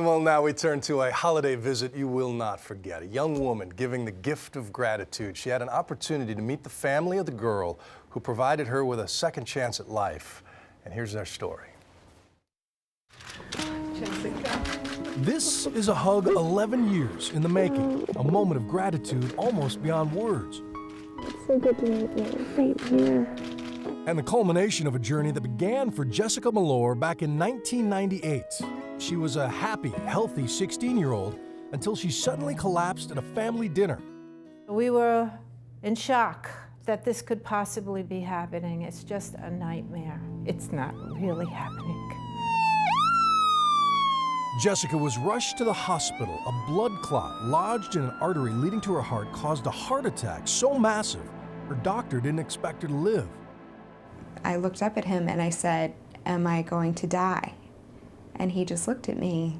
Well, now we turn to a holiday visit you will not forget. A young woman giving the gift of gratitude. She had an opportunity to meet the family of the girl who provided her with a second chance at life. And here's their story. Jessica. This is a hug 11 years in the making. A moment of gratitude almost beyond words. It's so good to meet you. Same here. And the culmination of a journey that began for Jessica Melore back in 1998. She was a happy, healthy 16-year-old until she suddenly collapsed at a family dinner. We were in shock that this could possibly be happening. It's just a nightmare. It's not really happening. Jessica was rushed to the hospital. A blood clot lodged in an artery leading to her heart caused a heart attack so massive, her doctor didn't expect her to live. I looked up at him and I said, "Am I going to die?" And he just looked at me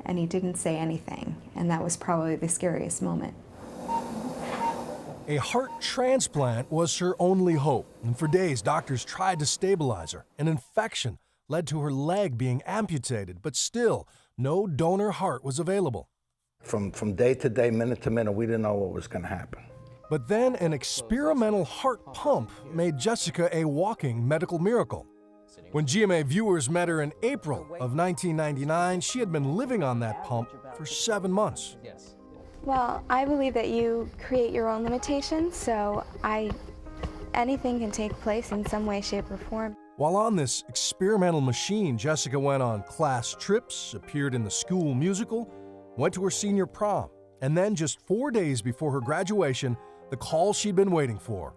and he didn't say anything. And that was probably the scariest moment. A heart transplant was her only hope. And for days, doctors tried to stabilize her. An infection led to her leg being amputated, but still, no donor heart was available. From day to day, minute to minute, we didn't know what was going to happen. But then an experimental heart pump made Jessica a walking medical miracle. When GMA viewers met her in April of 1999, she had been living on that pump for 7 months. Well, I believe that you create your own limitations, so anything can take place in some way, shape, or form. While on this experimental machine, Jessica went on class trips, appeared in the school musical, went to her senior prom, and then just 4 days before her graduation, the call she'd been waiting for.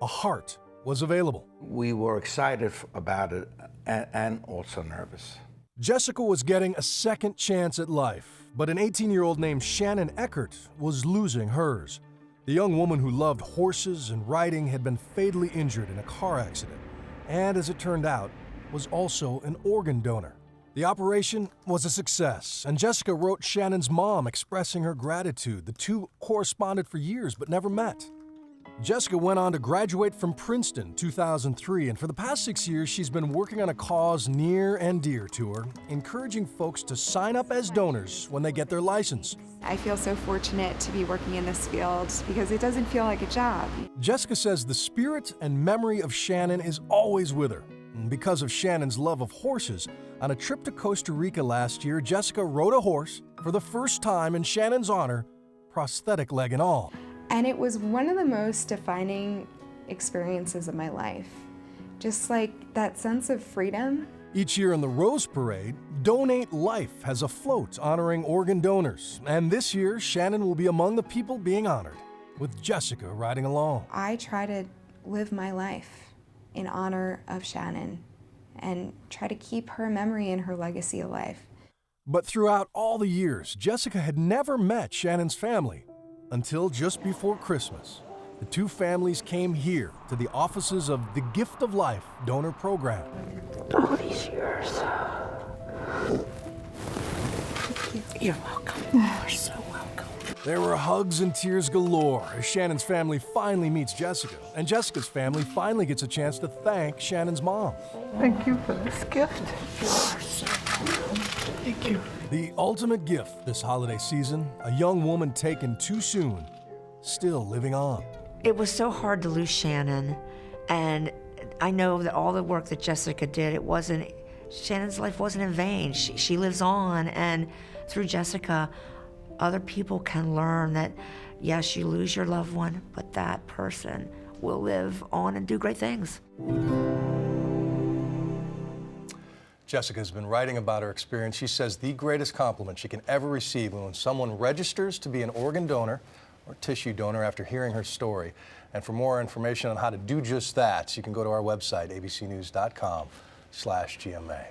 A heart was available. We were excited about it and also nervous. Jessica was getting a second chance at life, but an 18-year-old named Shannon Eckert was losing hers. The young woman who loved horses and riding had been fatally injured in a car accident, and as it turned out, was also an organ donor. The operation was a success, and Jessica wrote Shannon's mom expressing her gratitude. The two corresponded for years but never met. Jessica went on to graduate from Princeton 2003, and for the past 6 years, she's been working on a cause near and dear to her, encouraging folks to sign up as donors when they get their license. I feel so fortunate to be working in this field because it doesn't feel like a job. Jessica says the spirit and memory of Shannon is always with her. And because of Shannon's love of horses, on a trip to Costa Rica last year, Jessica rode a horse for the first time in Shannon's honor, prosthetic leg and all. And it was one of the most defining experiences of my life. Just like that sense of freedom. Each year in the Rose Parade, Donate Life has a float honoring organ donors. And this year, Shannon will be among the people being honored, with Jessica riding along. I try to live my life in honor of Shannon and try to keep her memory and her legacy alive. But throughout all the years, Jessica had never met Shannon's family until just before Christmas. The two families came here to the offices of the Gift of Life donor program. All these years. You're welcome. You're so welcome. There were hugs and tears galore as Shannon's family finally meets Jessica, and Jessica's family finally gets a chance to thank Shannon's mom. Thank you for this gift. You are so welcome. Thank you. The ultimate gift this holiday season, a young woman taken too soon, still living on. It was so hard to lose Shannon, and I know that all the work that Jessica did, Shannon's life wasn't in vain. She lives on, and through Jessica, other people can learn that, yes, you lose your loved one, but that person will live on and do great things. Jessica has been writing about her experience. She says the greatest compliment she can ever receive when someone registers to be an organ donor or tissue donor after hearing her story. And for more information on how to do just that, you can go to our website, abcnews.com/GMA.